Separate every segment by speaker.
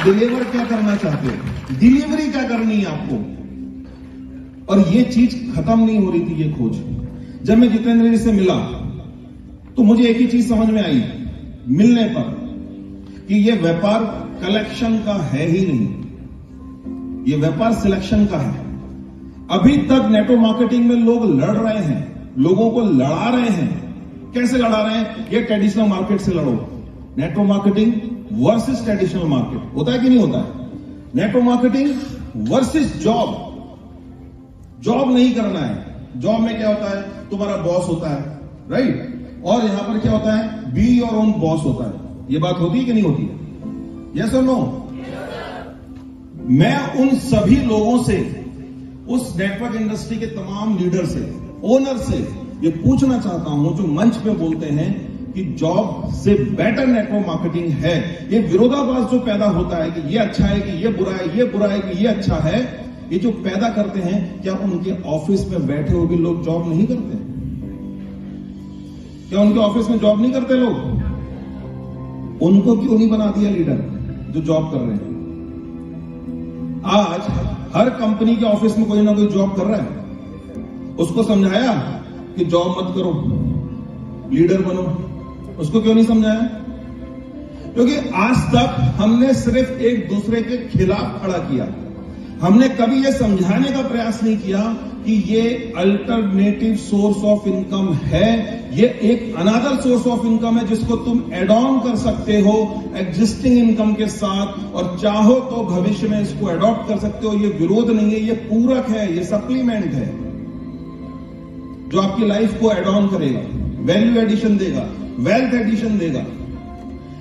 Speaker 1: Deliver क्या करना चाहते हो, डिलीवरी क्या करनी है आपको। और ये चीज खत्म नहीं हो रही थी, ये खोज। जब मैं जितेंद्र जी से मिला तो मुझे एक ही चीज समझ में आई मिलने पर, कि ये व्यापार कलेक्शन का है ही नहीं, ये व्यापार सिलेक्शन का है। अभी तक नेटवर्क मार्केटिंग में लोग लड़ रहे हैं, लोगों को लड़ा रहे हैं। कैसे लड़ा रहे हैं? ये ट्रेडिशनल मार्केट से लड़ो। Network marketing versus traditional market होता है कि नहीं होता है? Network marketing versus job. Job नहीं करना है। जॉब में क्या होता है? तुम्हारा बॉस होता है, राइट? और यहां पर क्या होता है? बी योर ओन बॉस होता है। ये बात होती है कि नहीं होती है? यस और नो? मैं उन सभी लोगों से, उस नेटवर्क इंडस्ट्री के तमाम लीडर से, ओनर से ये पूछना चाहता हूं जो मंच पे बोलते हैं कि जॉब से बेटर नेटवर्क मार्केटिंग है। ये विरोधाभास जो पैदा होता है कि ये अच्छा है कि ये बुरा है, ये बुरा है कि ये अच्छा है, ये जो पैदा करते हैं, क्या उनके ऑफिस में बैठे हुए भी लोग जॉब नहीं करते? क्या उनके ऑफिस में जॉब नहीं करते लोग? उनको क्यों नहीं बना दिया लीडर जो जॉब कर रहे हैं? आज हर कंपनी के ऑफिस में कोई ना कोई जॉब कर रहा है। उसको समझाया कि जॉब मत करो, लीडर बनो। उसको क्यों नहीं समझाया? क्योंकि आज तक हमने सिर्फ एक दूसरे के खिलाफ खड़ा किया। हमने कभी यह समझाने का प्रयास नहीं किया कि ये अल्टरनेटिव सोर्स ऑफ इनकम है, ये एक अनदर सोर्स ऑफ इनकम है जिसको तुम एड ऑन कर सकते हो एग्जिस्टिंग इनकम के साथ, और चाहो तो भविष्य में इसको अडॉप्ट कर सकते हो। ये विरोध नहीं है, ये पूरक है, ये सप्लीमेंट है जो आपकी लाइफ को एड ऑन करेगा, वैल्यू एडिशन देगा, वेल्थ एडिशन देगा।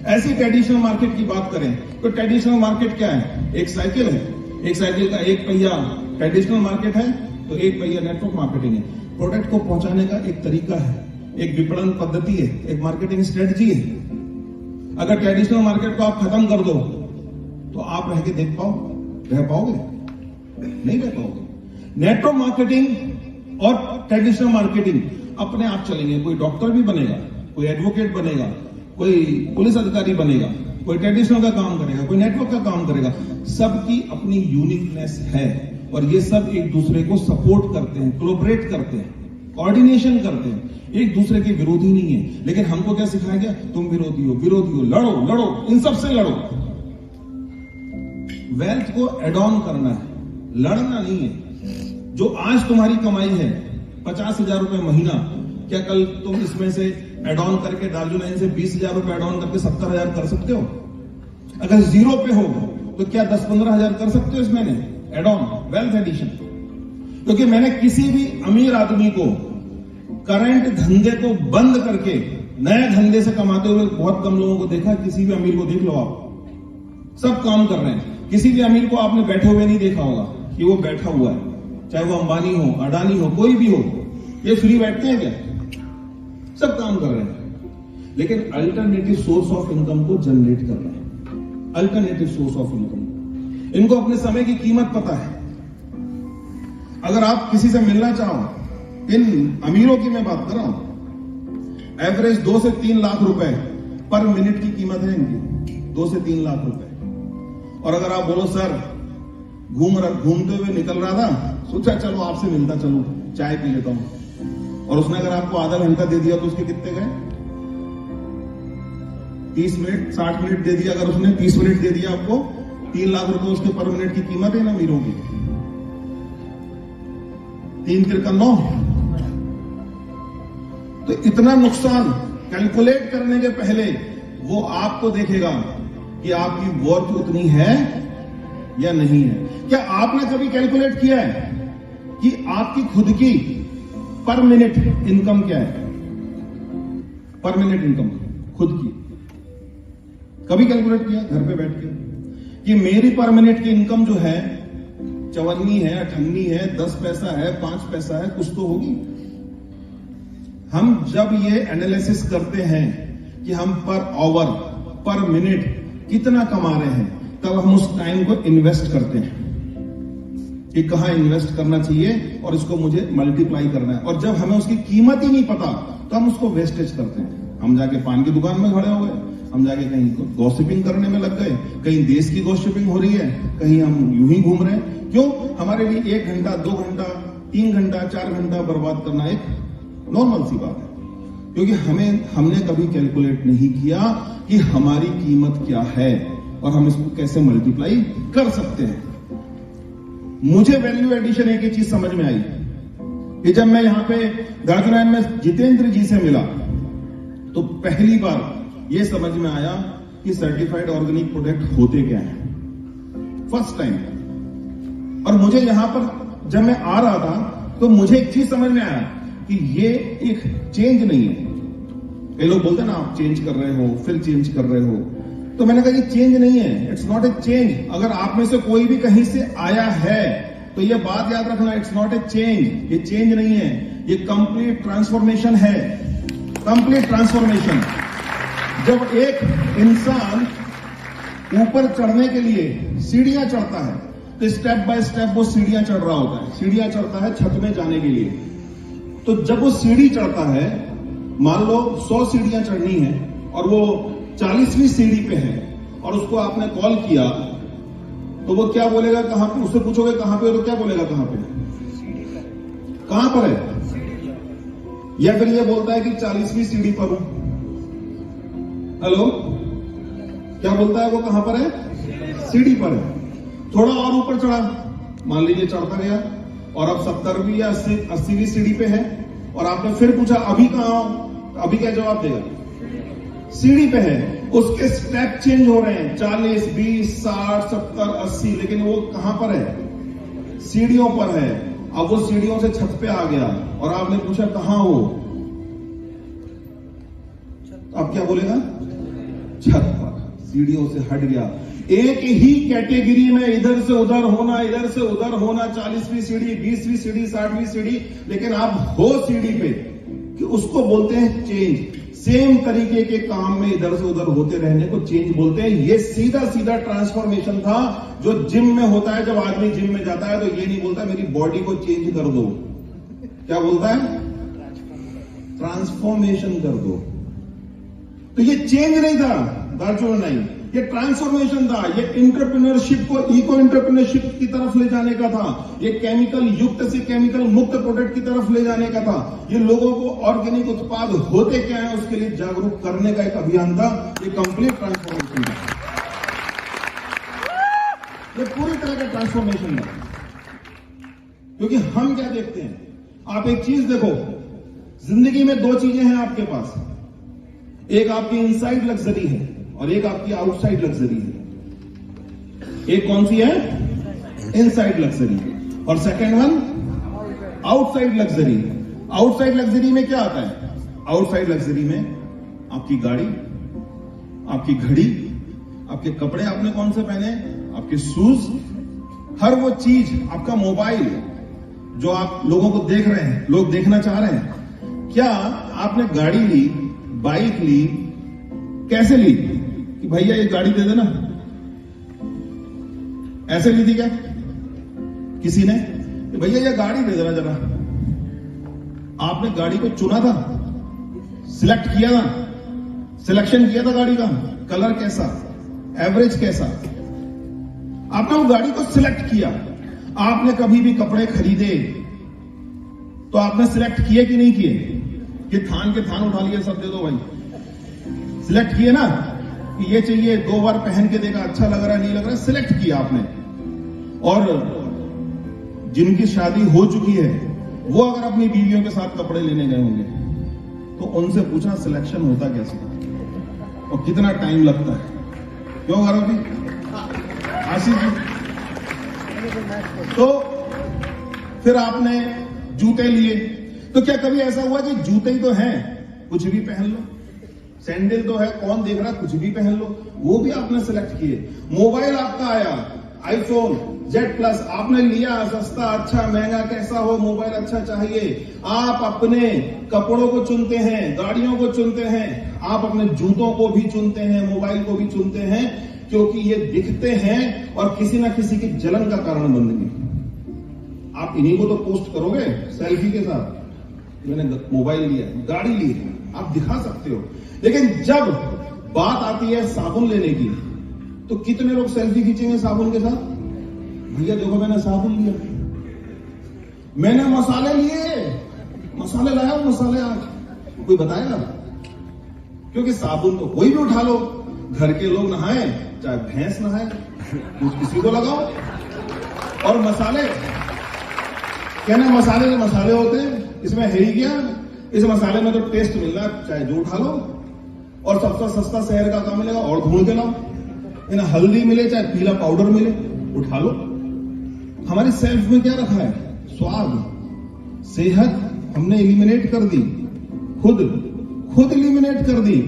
Speaker 1: ऐसी ट्रेडिशनल मार्केट की बात करें तो ट्रेडिशनल मार्केट क्या है? एक साइकिल है, एक साइकिल का एक पहिया ट्रेडिशनल मार्केट है, तो एक पहिया नेटवर्क मार्केटिंग है। प्रोडक्ट को पहुंचाने का एक तरीका है, एक विपणन पद्धति है, एक मार्केटिंग स्ट्रेटजी है। अगर ट्रेडिशनल मार्केट को आप खत्म कर दो तो आप रह पाओगे? नहीं रह पाओगे। नेटवर्क मार्केटिंग और ट्रेडिशनल मार्केटिंग अपने आप चलेंगे। कोई डॉक्टर भी बनेगा, कोई एडवोकेट बनेगा, कोई पुलिस अधिकारी बनेगा, कोई ट्रेडिशनल का काम करेगा, कोई नेटवर्क का काम करेगा। सबकी अपनी यूनिकनेस है और ये सब एक दूसरे को सपोर्ट करते हैं, कोलैबोरेट करते हैं, कोऑर्डिनेशन करते हैं, एक दूसरे के विरोधी नहीं है। लेकिन हमको क्या सिखाया गया? तुम विरोधी हो, लड़ो, इन सब से लड़ो। वेल्थ को एड ऑन करना है, लड़ना नहीं है। जो आज तुम्हारी कमाई है 50,000 रुपए महीना, क्या कल तुम इसमें से एड ऑन करके दार्जुलाइन से 20,000 रुपए एड ऑन करके 70,000 कर सकते हो? अगर जीरो पे हो तो क्या 10-15,000 कर सकते हो इसमें एड ऑन, वेल्थ एडिशन? क्योंकि मैंने किसी भी अमीर आदमी को करंट धंधे को बंद करके नए धंधे से कमाते हुए बहुत कम लोगों को देखा। किसी भी अमीर को देख लो आप, सब काम कर रहे हैं। किसी भी अमीर को आपने बैठे हुए नहीं देखा होगा कि वो बैठा हुआ है, चाहे वो अंबानी हो, अडानी हो, कोई भी हो। ये फ्री बैठते हैं क्या? सब काम कर रहे हैं, लेकिन अल्टरनेटिव सोर्स ऑफ इनकम को जनरेट कर रहे हैं। अल्टरनेटिव सोर्स ऑफ इनकम, इनको अपने समय की कीमत पता है। अगर आप किसी से मिलना चाहो, इन अमीरों की मैं बात कर रहा हूं, एवरेज 2 से 3 लाख रुपए पर मिनट की कीमत है इनकी, 2 से 3 लाख रुपए। और अगर आप बोलो सर घूमते हुए निकल रहा था, सोचा चलो आपसे मिलता चलूं, चाय पी लेता हूं, और उसने अगर आपको आधा घंटा दे दिया तो उसके कितने गए? 30 मिनट, 60 मिनट दे दिया। अगर उसने 30 मिनट दे दिया आपको, 3 लाख रुपए उसके पर मिनट की कीमत है ना अमीरों की। 3 तिरका 9। तो इतना नुकसान कैलकुलेट करने के पहले वो आपको देखेगा कि आपकी वर्थ उतनी है या नहीं है। क्या आपने कभी कैलकुलेट किया है कि आपकी खुद की पर मिनट इनकम क्या है? पर मिनट इनकम खुद की कभी कैलकुलेट किया घर पे बैठ के कि मेरी पर मिनट की इनकम जो है 54 है, 58 है, 10 पैसा है, 5 पैसा है, कुछ तो होगी। हम जब ये एनालिसिस करते हैं कि हम पर आवर, पर मिनट कितना कमा रहे हैं, तब हम उस टाइम को इन्वेस्ट करते हैं कि कहां इन्वेस्ट करना चाहिए और इसको मुझे मल्टीप्लाई करना है। और जब हमें उसकी कीमत ही नहीं पता तो हम उसको वेस्टेज करते हैं। हम जाके पान की दुकान में खड़े हो गए, हम जाके कहीं गॉसिपिंग करने में लग गए, कहीं देश की गॉसिपिंग हो रही है, कहीं हम यूं ही घूम रहे हैं। क्यों? हमारे लिए 1 घंटा, 2 घंटा, 3 घंटा, 4 घंटा बर्बाद करना एक नॉर्मल सी बात है, क्योंकि हमने कभी कैलकुलेट नहीं किया कि हमारी कीमत क्या है और हम इसको कैसे मल्टीप्लाई कर सकते हैं। मुझे वैल्यू एडिशन एक ही चीज समझ में आई कि जब मैं यहां पे गाजरायन में जितेंद्र जी से मिला तो पहली बार यह समझ में आया कि सर्टिफाइड ऑर्गेनिक प्रोडक्ट होते क्या हैं, फर्स्ट टाइम। और मुझे यहां पर जब मैं आ रहा था तो मुझे एक चीज समझ में आया कि ये एक चेंज नहीं है। कई लोग बोलते हैं ना, आप चेंज कर रहे हो, फिर चेंज कर रहे हो, तो मैंने कहा ये चेंज नहीं है, इट्स नॉट ए चेंज। अगर आप में से कोई भी कहीं से आया है तो ये बात याद रखना, इट्स नॉट ए चेंज, ये चेंज नहीं है, ये कंप्लीट ट्रांसफॉर्मेशन है, कंप्लीट ट्रांसफॉर्मेशन। जब एक इंसान ऊपर चढ़ने के लिए सीढ़ियां चढ़ता है तो स्टेप बाय स्टेप वो सीढ़ियां चढ़ रहा होता है, सीढ़ियां चढ़ता है छत में जाने के लिए। तो जब वो सीढ़ी चढ़ता है, मान लो 100 सीढ़ियां चढ़नी है और वो 40वीं सीढ़ी पे है और उसको आपने कॉल किया तो वो क्या बोलेगा, कहां पे? उससे पूछोगे कहां पे, तो क्या बोलेगा कहां पे, कहां पर है? या फिर ये बोलता है कि 40वीं सीढ़ी पर हूं। हेलो, क्या बोलता है वो? कहां पर है? सीढ़ी पर है। थोड़ा और ऊपर चढ़ा, मान लीजिए चढ़ता गया और अब 70वीं या 80वीं सीढ़ी पे है और आपने फिर पूछा अभी कहां हो, अभी क्या जवाब देगा? सीढ़ी पे है। उसके स्टेप चेंज हो रहे हैं, 40, 20, 60, 70, 80, लेकिन वो कहां पर है? सीढ़ियों पर है। अब वो सीढ़ियों से छत पे आ गया और आपने पूछा कहां हो, अब क्या बोलेगा? छत पर, सीढ़ियों से हट गया। एक ही कैटेगरी में इधर से उधर होना, इधर से उधर होना, 40वीं सीढ़ी, 20वीं सीढ़ी, 60वीं सीढ़ी, लेकिन आप हो सीढ़ी पे, कि उसको बोलते हैं चेंज। सेम तरीके के काम में इधर से उधर होते रहने को चेंज बोलते हैं। ये सीधा सीधा ट्रांसफॉर्मेशन था जो जिम में होता है। जब आदमी जिम में जाता है तो ये नहीं बोलता मेरी बॉडी को चेंज कर दो, क्या बोलता है? ट्रांसफॉर्मेशन कर दो। तो ये चेंज नहीं था दार्चुला नहीं, ये ट्रांसफॉर्मेशन था। ये एंटरप्रेन्योरशिप को इको एंटरप्रेन्योरशिप की तरफ ले जाने का था। ये केमिकल युक्त से केमिकल मुक्त प्रोडक्ट की तरफ ले जाने का था। ये लोगों को ऑर्गेनिक उत्पाद होते क्या है उसके लिए जागरूक करने का एक अभियान था। ये कंप्लीट ट्रांसफॉर्मेशन था, ये पूरी तरह का ट्रांसफॉर्मेशन है। क्योंकि हम क्या देखते हैं, आप एक चीज देखो, जिंदगी में 2 चीजें हैं आपके पास, एक आपकी इनसाइड लग्जरी है और एक आपकी आउटसाइड लग्जरी है। एक कौन सी है? इनसाइड लग्जरी, और second one outside luxury. Outside luxury में क्या आता है? आउटसाइड लग्जरी में आपकी गाड़ी, आपकी घड़ी, आपके कपड़े आपने कौन से पहने, आपके शूज, हर वो चीज, आपका मोबाइल जो आप लोगों को देख रहे हैं, लोग देखना चाह रहे हैं। क्या आपने गाड़ी ली, बाइक ली, कैसे ली? कि भैया ये गाड़ी दे देना, ऐसे ली थी क्या किसी ने? भैया ये गाड़ी दे देना जरा। आपने गाड़ी को चुना था, सिलेक्ट किया था, सिलेक्शन किया था गाड़ी का, कलर कैसा, एवरेज कैसा, आपने वो गाड़ी को सिलेक्ट किया। आपने कभी भी कपड़े खरीदे तो आपने सिलेक्ट किए कि नहीं किए? कि थान के थान उठा लिए, सब दे दो भाई, सिलेक्ट किए ना कि ये चाहिए, 2 बार पहन के देखा, अच्छा लग रहा है नहीं लग रहा है, सिलेक्ट किया आपने। और जिनकी शादी हो चुकी है वो अगर अपनी बीवियों के साथ कपड़े लेने गए होंगे तो उनसे पूछना सिलेक्शन होता कैसे और कितना टाइम लगता है? क्यों गौरव जी, आशीष जी? तो फिर आपने जूते लिए, तो क्या कभी ऐसा हुआ कि जूते ही तो हैं, कुछ भी पहन लो, सैंडल तो है, कौन देख रहा, कुछ भी पहन लो, वो भी आपने सिलेक्ट किए। मोबाइल आपका आया, आईफोन Z+, आपने लिया, सस्ता, अच्छा, महंगा, कैसा हो, मोबाइल अच्छा चाहिए। आप अपने कपड़ों को चुनते हैं, गाड़ियों को चुनते हैं, आप अपने जूतों को भी चुनते हैं, मोबाइल को भी चुनते हैं, क्योंकि ये दिखते हैं और किसी ना किसी की जलन का कारण बनेंगे। आप इन्हीं को तो पोस्ट करोगे सेल्फी के साथ, मैंने मोबाइल लिया, गाड़ी ली है, आप दिखा सकते हो। लेकिन जब बात आती है साबुन लेने की, तो कितने लोग सेल्फी खींचेंगे साबुन के साथ? भैया देखो मैंने साबुन लिया, मैंने मसाले लिए, मसाले लाया, मसाले आज कोई बताएगा? क्योंकि साबुन तो कोई भी उठा लो, घर के लोग नहाए चाहे भैंस नहाए, किसी को लगाओ। और मसाले कहना मसाले जो मसाले होते हैं, इसमें है ही क्या? इस मसाले में तो टेस्ट मिल रहा है, चाहे जो उठा लो। और सबसे सस्ता शहर का काम मिलेगा और ढूंढ के लाओ। इन्हें हल्दी मिले चाहे पीला पाउडर मिले, उठा लो। हमारी सेल्फ में क्या रखा है? स्वाद, सेहत हमने एलिमिनेट कर दी, खुद एलिमिनेट कर दी।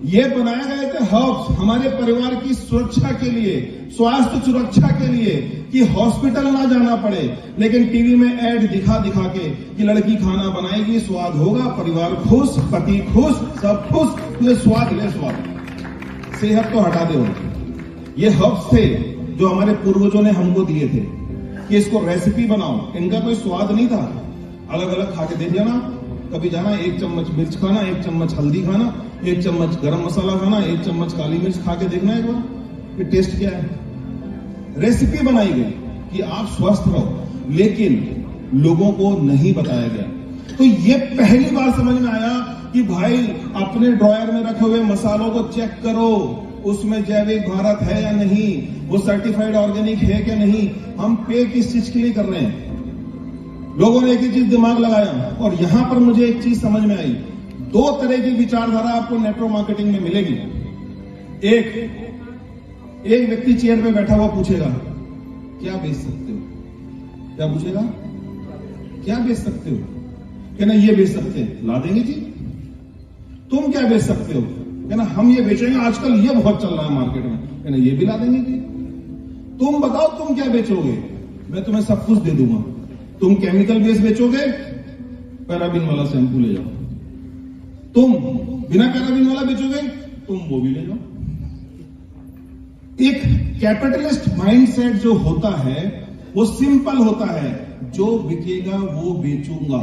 Speaker 1: ये बनाए गए थे हर्ब्स हमारे परिवार की सुरक्षा के लिए, स्वास्थ्य सुरक्षा के लिए, कि हॉस्पिटल ना जाना पड़े। लेकिन टीवी में ऐड दिखा के कि लड़की खाना बनाएगी, स्वाद होगा, परिवार खुश, पति खुश, सब खुश, ये स्वाद ले स्वाद, सेहत तो हटा दो। ये हर्ब्स थे जो हमारे पूर्वजों ने हमको दिए थे कि इसको रेसिपी बनाओ। इनका कोई स्वाद नहीं था, अलग अलग खा के देख लेना। कभी जाना, 1 चम्मच मिर्च खाना, 1 चम्मच हल्दी खाना, 1 चम्मच गरम मसाला खाना, 1 चम्मच काली मिर्च खा के देखना एक बार कि टेस्ट क्या है। रेसिपी बनाई गई कि आप स्वस्थ रहो, लेकिन लोगों को नहीं बताया गया। तो ये पहली बार समझ में आया कि भाई अपने ड्रॉयर में रखे हुए मसालों को चेक करो, उसमें जैविक भारत है या नहीं, वो सर्टिफाइड ऑर्गेनिक है क्या नहीं। हम पे किस चीज के लिए कर रहे हैं? लोगों ने एक ही चीज दिमाग लगाया। और यहां पर मुझे एक चीज समझ में आई, 2 तरह की विचारधारा आपको नेटवर्क मार्केटिंग में मिलेगी। एक व्यक्ति चेयर पे बैठा हुआ पूछेगा, क्या बेच सकते हो? क्या पूछेगा? क्या बेच सकते हो? कहना ये बेच सकते हैं, ला देंगे जी। तुम क्या बेच सकते हो? कहना हम ये बेचेंगे, आजकल ये बहुत चल रहा है मार्केट में, कहना ये भी ला देंगे जी। तुम बताओ तुम क्या बेचोगे? मैं तुम्हें सब कुछ दे दूंगा। तुम केमिकल बेस बेचोगे, पैराबिन वाला शैंपू ले जाओ। तुम बिना पैराबिन वाला बेचोगे, तुम वो भी ले जाओ। एक कैपिटलिस्ट माइंडसेट जो होता है वो सिंपल होता है, जो बिकेगा वो बेचूंगा,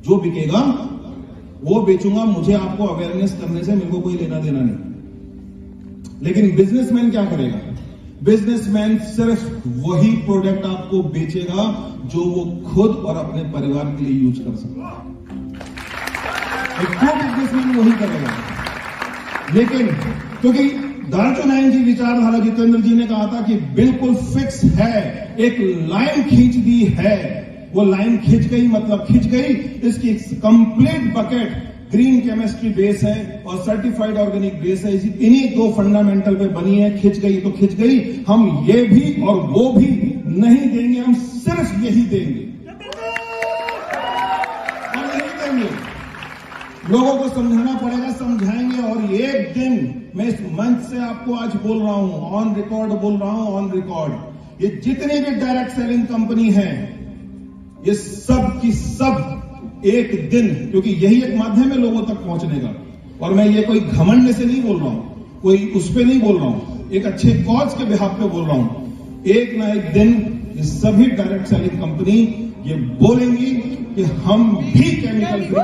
Speaker 1: जो बिकेगा वो बेचूंगा। मुझे आपको अवेयरनेस करने से मेरे को कोई लेना देना नहीं। लेकिन बिजनेसमैन क्या करेगा? बिजनेसमैन सिर्फ वही प्रोडक्ट आपको बेचेगा जो वो खुद और अपने परिवार के लिए यूज कर सकता है। एक ट्रू बिजनेसमैन वही करेगा। लेकिन क्योंकि दार्चुनाइन जी विचारधारा जितेंद्र जी ने कहा था कि बिल्कुल फिक्स है, एक लाइन खींच दी है, वो लाइन खिंच गई, मतलब खिंच गई। इसकी complete bucket green chemistry base है और सर्टिफाइड ऑर्गेनिक बेस है। इन्हीं 2 फंडामेंटल पे बनी है। खिंच गई तो खिंच गई। हम ये भी और वो भी नहीं देंगे, हम सिर्फ यही देंगे और यही देंगे। लोगों को समझाना पड़ेगा, समझाएंगे। और एक दिन मैं इस मंच से आपको आज बोल रहा हूं, ऑन रिकॉर्ड बोल रहा हूं, ऑन रिकॉर्ड, ये जितनी भी डायरेक्ट सेलिंग कंपनी है, ये सब की सब एक दिन, क्योंकि यही एक माध्यम है लोगों तक पहुंचने का। और मैं ये कोई घमंड से नहीं बोल रहा हूं, कोई उस पे नहीं बोल रहा हूं, एक अच्छे कॉज के बिहाफ पे बोल रहा हूं। एक ना एक दिन ये सभी डायरेक्ट सेलिंग कंपनी ये बोलेंगी कि हम भी केमिकल फ्री